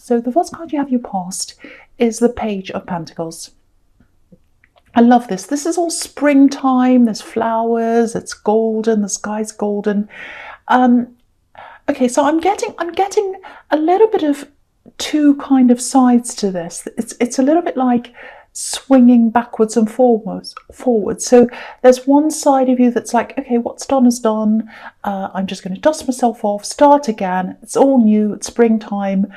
So the first card you have your past is the Page of Pentacles. I love this. This is all springtime. There's flowers. It's golden. The sky's golden. Okay, so I'm getting a little bit of two kind of sides to this. It's a little bit like swinging backwards and forwards. So there's one side of you that's like, okay, what's done is done. I'm just going to dust myself off, start again. It's all new. It's springtime.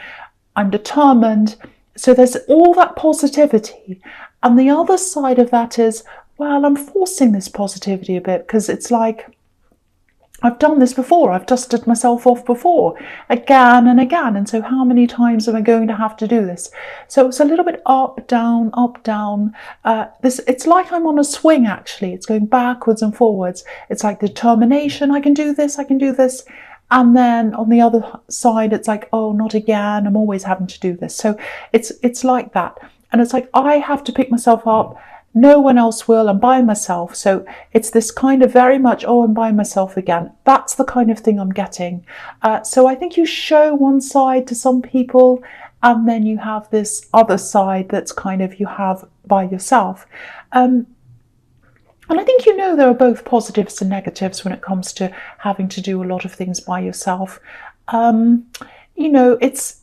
I'm determined. So there's all that positivity. And the other side of that is, well, I'm forcing this positivity a bit because it's like, I've done this before. I've dusted myself off before, again and again. And so how many times am I going to have to do this? So it's a little bit up, down, up, down. It's like I'm on a swing, actually. It's going backwards and forwards. It's like determination. I can do this. I can do this. And then on the other side, it's like, oh, not again. I'm always having to do this. So it's like that. And it's like, I have to pick myself up. No one else will. I'm by myself. So it's this kind of very much, oh, I'm by myself again. That's the kind of thing I'm getting. So I think you show one side to some people, and then you have this other side that's kind of you have by yourself. And I think there are both positives and negatives when it comes to having to do a lot of things by yourself. It's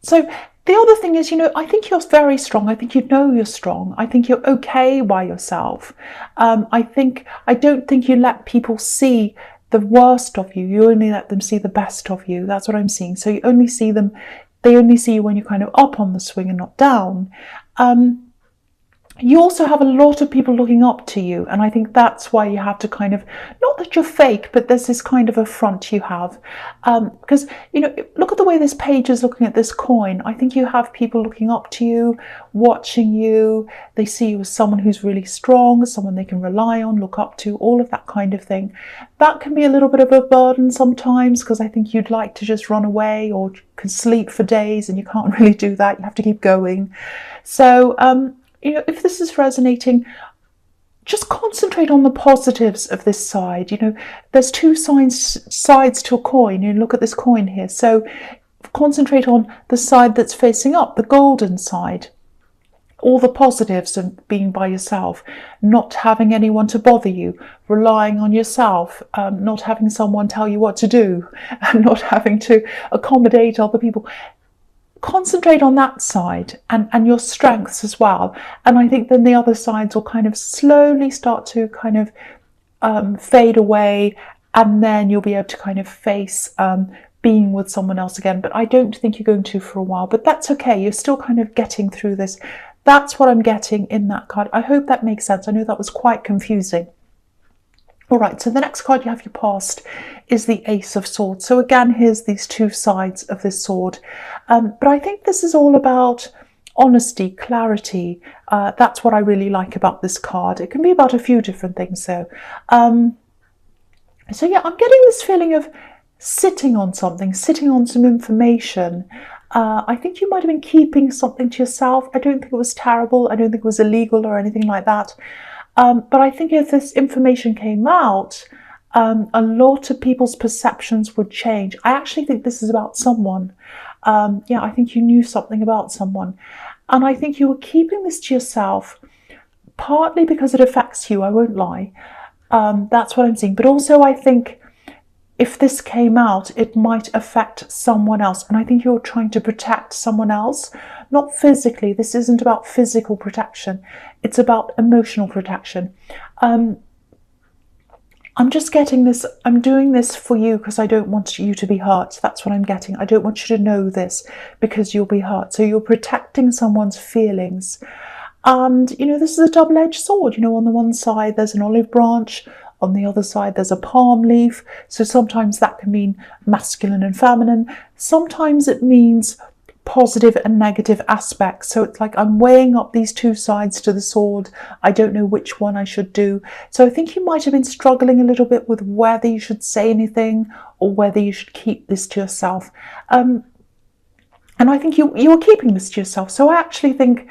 so. The other thing is, I think you're very strong. I think you're strong. I think you're okay by yourself. I don't think you let people see the worst of you. You only let them see the best of you. That's what I'm seeing. So they only see you when you're kind of up on the swing and not down. You also have a lot of people looking up to you, and I think that's why you have to kind of, not that you're fake, but there's this kind of a front you have, because look at the way this page is looking at this coin. I think you have people looking up to you, watching you. They see you as someone who's really strong, someone they can rely on, look up to, all of that kind of thing. That can be a little bit of a burden sometimes, because I think you'd like to just run away or can sleep for days, and you can't really do that. You have to keep going. So if this is resonating, just concentrate on the positives of this side. There's two sides to a coin. Look at this coin here. So concentrate on the side that's facing up, the golden side. All the positives of being by yourself, not having anyone to bother you, relying on yourself, not having someone tell you what to do, and not having to accommodate other people. Concentrate on that side and your strengths as well. And I think then the other sides will kind of slowly start to kind of fade away, and then you'll be able to kind of face being with someone else again. But I don't think you're going to for a while, but that's okay. You're still kind of getting through this. That's what I'm getting in that card. I hope that makes sense. I know that was quite confusing. All right, so the next card you have your past is the Ace of Swords. So again, here's these two sides of this sword. But I think this is all about honesty, clarity. That's what I really like about this card. It can be about a few different things though. So yeah, I'm getting this feeling of sitting on something, sitting on some information. I think you might have been keeping something to yourself. I don't think it was terrible. I don't think it was illegal or anything like that. But I think if this information came out, a lot of people's perceptions would change. I actually think this is about someone. Yeah, I think you knew something about someone. And I think you were keeping this to yourself, partly because it affects you, I won't lie. That's what I'm seeing. But also I think if this came out, it might affect someone else. And I think you're trying to protect someone else, not physically. This isn't about physical protection. It's about emotional protection. I'm just getting this. I'm doing this for you because I don't want you to be hurt. That's what I'm getting. I don't want you to know this because you'll be hurt. So you're protecting someone's feelings. And, this is a double-edged sword. On the one side, there's an olive branch. On the other side, there's a palm leaf. So sometimes that can mean masculine and feminine. Sometimes it means positive and negative aspects. So it's like I'm weighing up these two sides to the sword. I don't know which one I should do. So I think you might have been struggling a little bit with whether you should say anything or whether you should keep this to yourself. And I think you were keeping this to yourself. So I actually think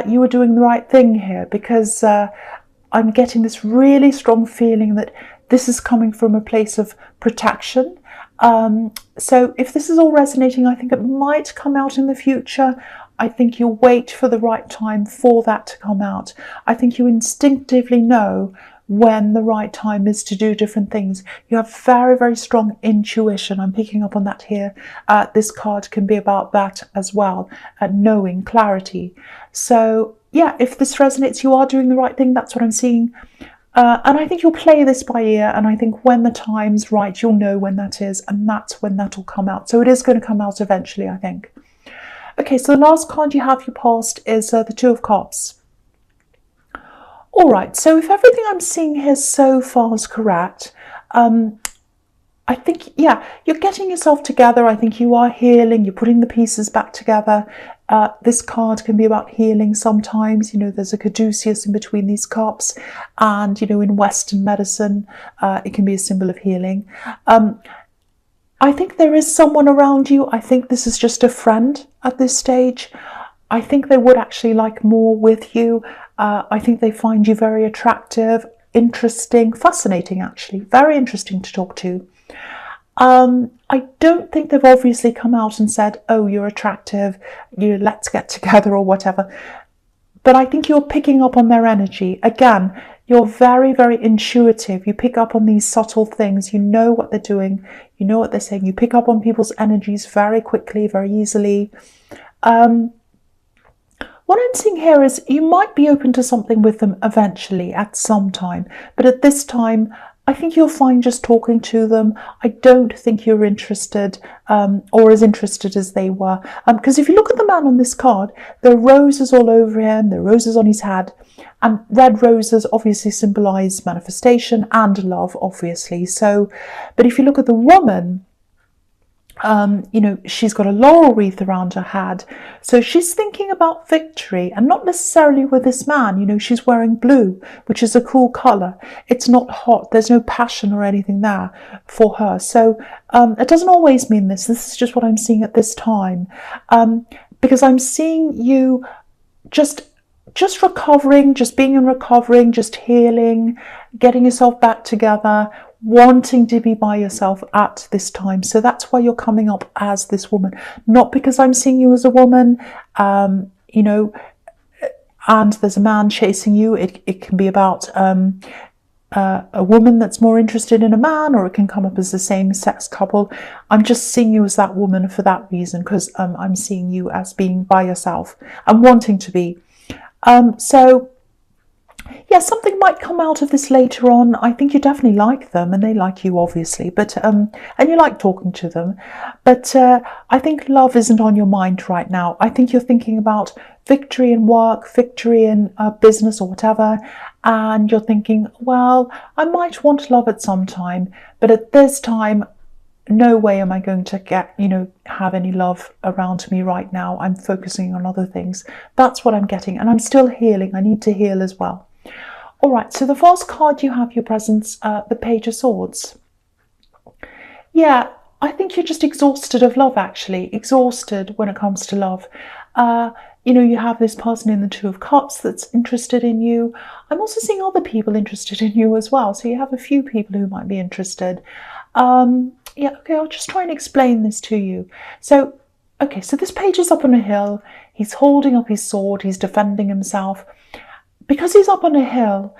you were doing the right thing here, because I'm getting this really strong feeling that this is coming from a place of protection. So if this is all resonating, I think it might come out in the future. I think you'll wait for the right time for that to come out. I think you instinctively know when the right time is to do different things. You have very, very strong intuition. I'm picking up on that here. This card can be about that as well, knowing, clarity. So yeah, if this resonates, you are doing the right thing. That's what I'm seeing. And I think you'll play this by ear, and I think when the time's right, you'll know when that is, and that's when that'll come out. So it is going to come out eventually, I think. Okay, so the last card you have, your past, is the Two of Cups. All right, so if everything I'm seeing here so far is correct, I think, yeah, you're getting yourself together. I think you are healing. You're putting the pieces back together. This card can be about healing sometimes. You know, there's a caduceus in between these cups. And, you know, in Western medicine, it can be a symbol of healing. I think there is someone around you. I think this is just a friend at this stage. I think they would actually like more with you. I think they find you very attractive, interesting, fascinating, actually. Very interesting to talk to. I don't think they've obviously come out and said, oh, you're attractive, let's get together or whatever. But I think you're picking up on their energy. Again, you're very, very intuitive. You pick up on these subtle things. You know what they're doing. You know what they're saying. You pick up on people's energies very quickly, very easily. What I'm seeing here is you might be open to something with them eventually at some time. But at this time, I think you'll find just talking to them. I don't think you're interested or as interested as they were. Because if you look at the man on this card, there are roses all over him, there are roses on his head. And red roses obviously symbolize manifestation and love, obviously. So, but if you look at the woman, you know, she's got a laurel wreath around her head. So she's thinking about victory, and not necessarily with this man. You know, she's wearing blue, which is a cool colour. It's not hot. There's no passion or anything there for her. So it doesn't always mean this. This is just what I'm seeing at this time. Because I'm seeing you just recovering, just being in recovering, just healing, getting yourself back together, wanting to be by yourself at this time. So that's why you're coming up as this woman, not because I'm seeing you as a woman, you know, and there's a man chasing you. It can be about a woman that's more interested in a man, or it can come up as the same-sex couple. I'm just seeing you as that woman for that reason, because I'm seeing you as being by yourself and wanting to be. So yeah, something might come out of this later on. I think you definitely like them, and they like you, obviously, but and you like talking to them. But I think love isn't on your mind right now. I think you're thinking about victory in work, victory in business or whatever, and you're thinking, well, I might want love at some time, but at this time, no way am I going to get, you know, have any love around me right now. I'm focusing on other things. That's what I'm getting, and I'm still healing. I need to heal as well. All right, so the first card you have, your presence, the Page of Swords. Yeah, I think you're just exhausted of love, actually. Exhausted when it comes to love. You know, you have this person in the Two of Cups that's interested in you. I'm also seeing other people interested in you as well. So you have a few people who might be interested. Yeah, okay, I'll just try and explain this to you. So, okay, so this page is up on a hill. He's holding up his sword. He's defending himself. Because he's up on a hill,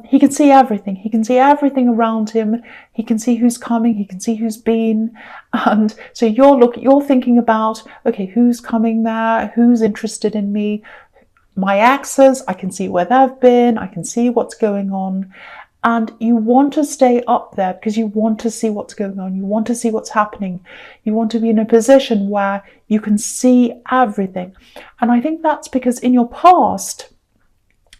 he can see everything. He can see everything around him. He can see who's coming. He can see who's been. And so you're thinking about, okay, who's coming there? Who's interested in me? My exes, I can see where they've been. I can see what's going on. And you want to stay up there because you want to see what's going on. You want to see what's happening. You want to be in a position where you can see everything. And I think that's because in your past,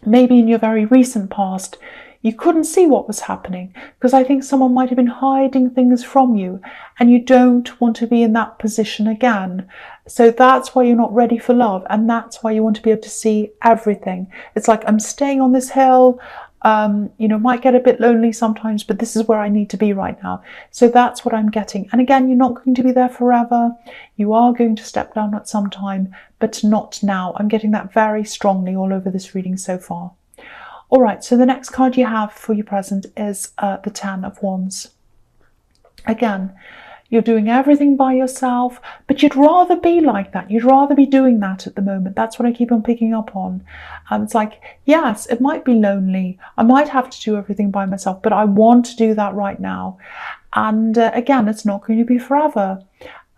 maybe in your very recent past, you couldn't see what was happening because I think someone might have been hiding things from you, and you don't want to be in that position again. So that's why you're not ready for love, and that's why you want to be able to see everything. It's like, I'm staying on this hill, you know, might get a bit lonely sometimes, but this is where I need to be right now. So that's what I'm getting. And again, you're not going to be there forever. You are going to step down at some time, but not now. I'm getting that very strongly all over this reading so far. All right, so the next card you have for your present is the Ten of Wands. Again, You're doing everything by yourself, but you'd rather be like that. You'd rather be doing that at the moment. That's what I keep on picking up on. It's like, yes, it might be lonely. I might have to do everything by myself, but I want to do that right now. And again, it's not going to be forever.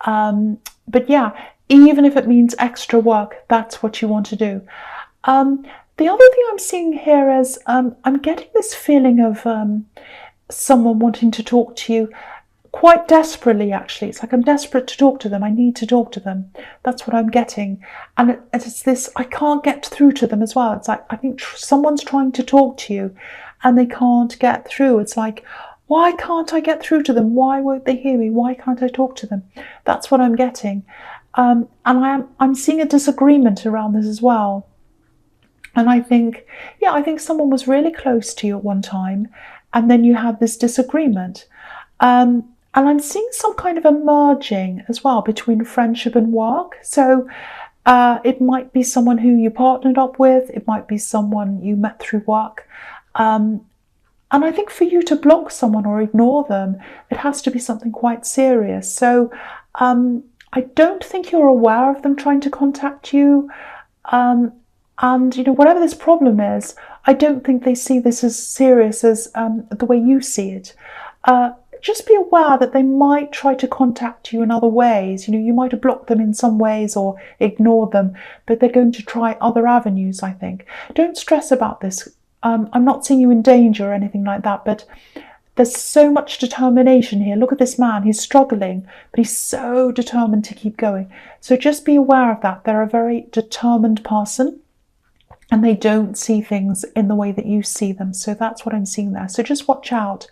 But yeah, even if it means extra work, that's what you want to do. The other thing I'm seeing here is I'm getting this feeling of someone wanting to talk to you quite desperately, actually. It's like I'm desperate to talk to them. I need to talk to them. That's what I'm getting. And it's this, I can't get through to them as well. It's like, I think someone's trying to talk to you and they can't get through. It's like, why can't I get through to them? Why won't they hear me? Why can't I talk to them? That's what I'm getting. And I'm seeing a disagreement around this as well. And I think, yeah, I think someone was really close to you at one time, and then you had this disagreement. And I'm seeing some kind of a merging as well between friendship and work. So it might be someone who you partnered up with. It might be someone you met through work. And I think for you to block someone or ignore them, it has to be something quite serious. So I don't think you're aware of them trying to contact you. And, you know, whatever this problem is, I don't think they see this as serious as the way you see it. Just be aware that they might try to contact you in other ways. You know, you might have blocked them in some ways or ignored them, but they're going to try other avenues, I think. Don't stress about this. I'm not seeing you in danger or anything like that, but there's so much determination here. Look at this man. He's struggling, but he's so determined to keep going. So just be aware of that. They're a very determined person, and they don't see things in the way that you see them. So that's what I'm seeing there. So just watch out.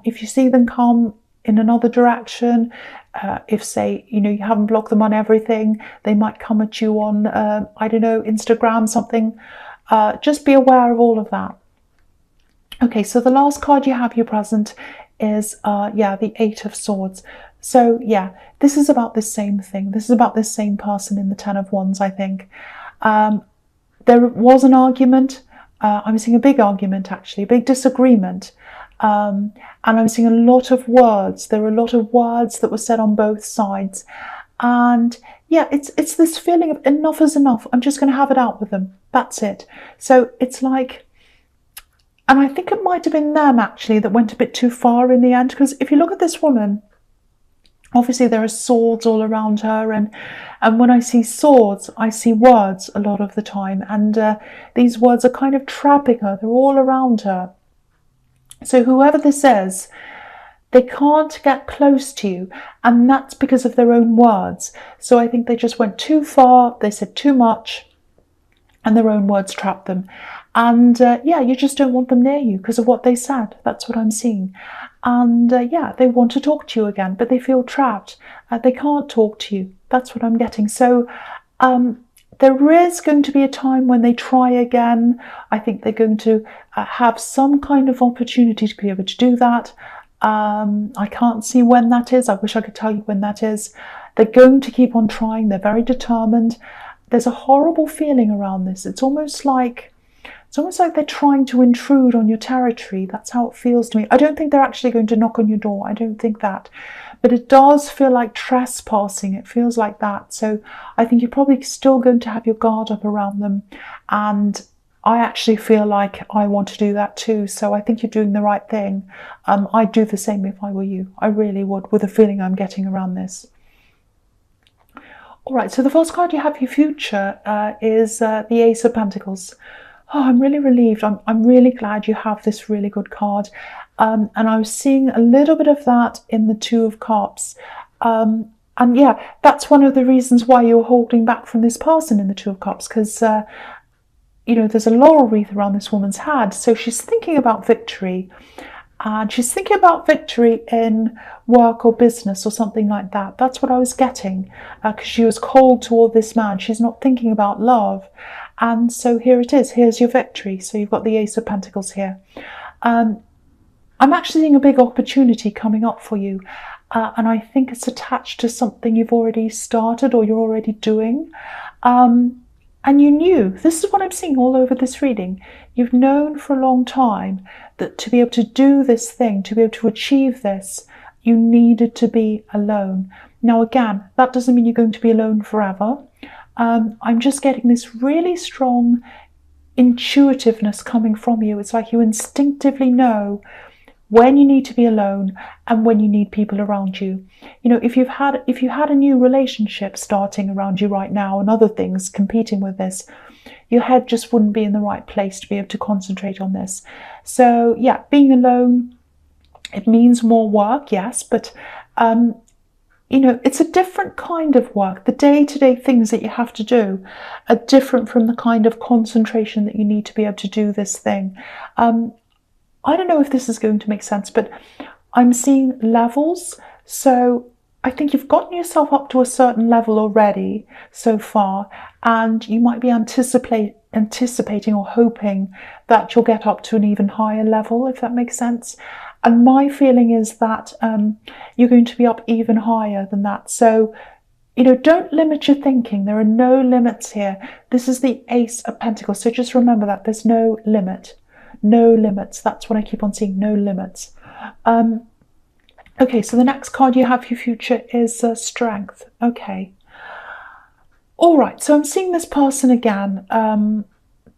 If you see them come in another direction, if, say, you know, you haven't blocked them on everything, they might come at you on, I don't know, Instagram, something. Just be aware of all of that. Okay, so the last card you have here present is, yeah, the Eight of Swords. So, yeah, this is about the same thing. This is about this same person in the Ten of Wands, I think. There was an argument. I'm seeing a big argument, actually, a big disagreement. And I'm seeing a lot of words. There are a lot of words that were said on both sides. And yeah, it's this feeling of enough is enough. I'm just going to have it out with them. That's it. So it's like, and I think it might have been them actually that went a bit too far in the end. Because if you look at this woman, obviously there are swords all around her, and when I see swords, I see words a lot of the time, and these words are kind of trapping her. They're all around her. So whoever this is, they can't get close to you, and that's because of their own words. So I think they just went too far, they said too much, and their own words trapped them. And yeah, you just don't want them near you because of what they said. That's what I'm seeing. And yeah, they want to talk to you again, but they feel trapped. They can't talk to you. That's what I'm getting. So there is going to be a time when they try again. I think they're going to have some kind of opportunity to be able to do that. I can't see when that is. I wish I could tell you when that is. They're going to keep on trying. They're very determined. There's a horrible feeling around this. It's almost like they're trying to intrude on your territory. That's how it feels to me. I don't think they're actually going to knock on your door. I don't think that. But it does feel like trespassing. It feels like that. So I think you're probably still going to have your guard up around them. And I actually feel like I want to do that too. So I think you're doing the right thing. I'd do the same if I were you. I really would, with the feeling I'm getting around this. All right, so the first card you have, your future, is the Ace of Pentacles. Oh, I'm really relieved. I'm really glad you have this really good card. And I was seeing a little bit of that in the Two of Cups. And yeah, that's one of the reasons why you're holding back from this person in the Two of Cups, because, you know, there's a laurel wreath around this woman's head. So she's thinking about victory. And she's thinking about victory in work or business or something like that. That's what I was getting, because she was cold toward this man. She's not thinking about love. And so here it is. Here's your victory. So you've got the Ace of Pentacles here. I'm actually seeing a big opportunity coming up for you. And I think it's attached to something you've already started or you're already doing. And you knew, this is what I'm seeing all over this reading. You've known for a long time that to be able to do this thing, to be able to achieve this, you needed to be alone. Now again, that doesn't mean you're going to be alone forever. I'm just getting this really strong intuitiveness coming from you. It's like you instinctively know when you need to be alone and when you need people around you. You know, if you had a new relationship starting around you right now and other things competing with this, your head just wouldn't be in the right place to be able to concentrate on this. So yeah, being alone, it means more work, yes, but you know, it's a different kind of work. The day-to-day things that you have to do are different from the kind of concentration that you need to be able to do this thing. I don't know if this is going to make sense, but I'm seeing levels. So I think you've gotten yourself up to a certain level already so far, and you might be anticipating or hoping that you'll get up to an even higher level, if that makes sense. And my feeling is that you're going to be up even higher than that. So, you know, don't limit your thinking. There are no limits here. This is the Ace of Pentacles. So just remember that there's no limit. No limits. That's what I keep on seeing. No limits. Okay, so the next card you have for your future is Strength. Okay. All right, so I'm seeing this person again.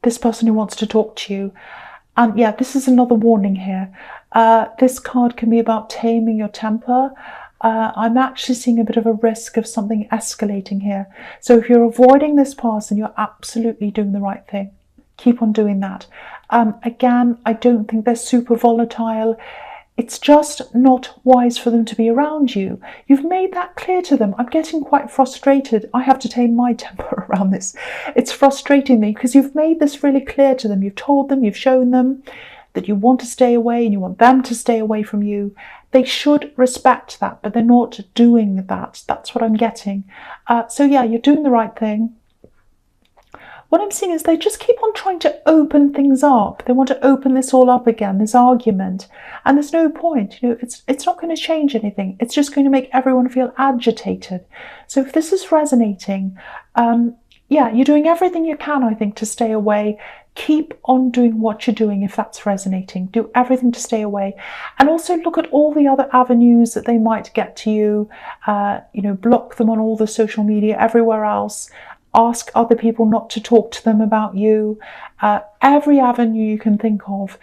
This person who wants to talk to you. And yeah, this is another warning here. This card can be about taming your temper. I'm actually seeing a bit of a risk of something escalating here. So if you're avoiding this person, you're absolutely doing the right thing. Keep on doing that. Again, I don't think they're super volatile. It's just not wise for them to be around you. You've made that clear to them. I'm getting quite frustrated. I have to tame my temper around this. It's frustrating me because you've made this really clear to them. You've told them, you've shown them that you want to stay away and you want them to stay away from you. They should respect that, but they're not doing that. That's what I'm getting. So yeah, you're doing the right thing. What I'm seeing is they just keep on trying to open things up. They want to open this all up again, this argument. And there's no point. You know, it's not going to change anything. It's just going to make everyone feel agitated. So if this is resonating, yeah, you're doing everything you can, I think, to stay away. Keep on doing what you're doing if that's resonating. Do everything to stay away. And also look at all the other avenues that they might get to you. You know, block them on all the social media, everywhere else. Ask other people not to talk to them about you. Every avenue you can think of.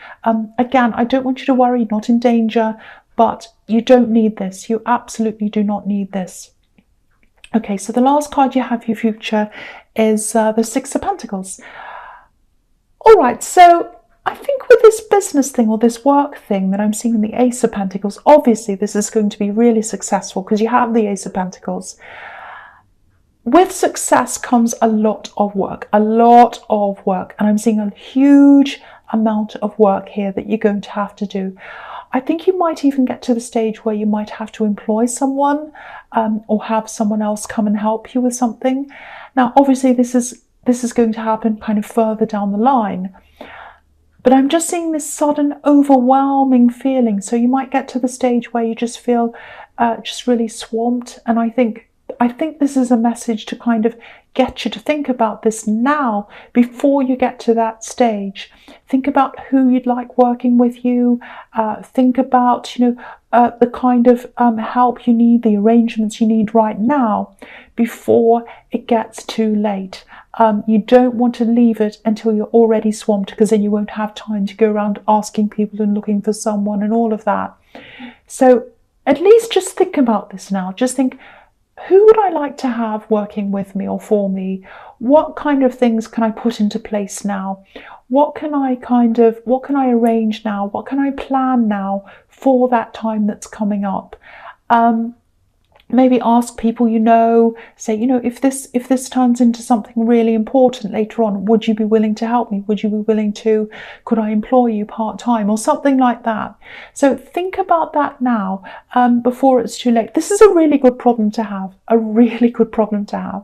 Again, I don't want you to worry, not in danger, but you don't need this. You absolutely do not need this. Okay, so the last card you have for your future is the Six of Pentacles. All right, so I think with this business thing or this work thing that I'm seeing in the Ace of Pentacles, obviously this is going to be really successful because you have the Ace of Pentacles. With success comes a lot of work, and I'm seeing a huge amount of work here that you're going to have to do. I think you might even get to the stage where you might have to employ someone or have someone else come and help you with something. Now, obviously, this is going to happen kind of further down the line. But I'm just seeing this sudden overwhelming feeling. So you might get to the stage where you just feel just really swamped. And I think this is a message to kind of get you to think about this now before you get to that stage. Think about who you'd like working with you. Think about, you know, the kind of help you need, the arrangements you need right now before it gets too late. You don't want to leave it until you're already swamped, because then you won't have time to go around asking people and looking for someone and all of that. So at least just think about this now. Just think, who would I like to have working with me or for me? What kind of things can I put into place now? What can I arrange now? What can I plan now for that time that's coming up? Maybe ask people you know, say, you know, if this turns into something really important later on, would you be willing to help me? Would you be willing to, could I employ you part-time or something like that? So think about that now before it's too late. This is a really good problem to have, a really good problem to have.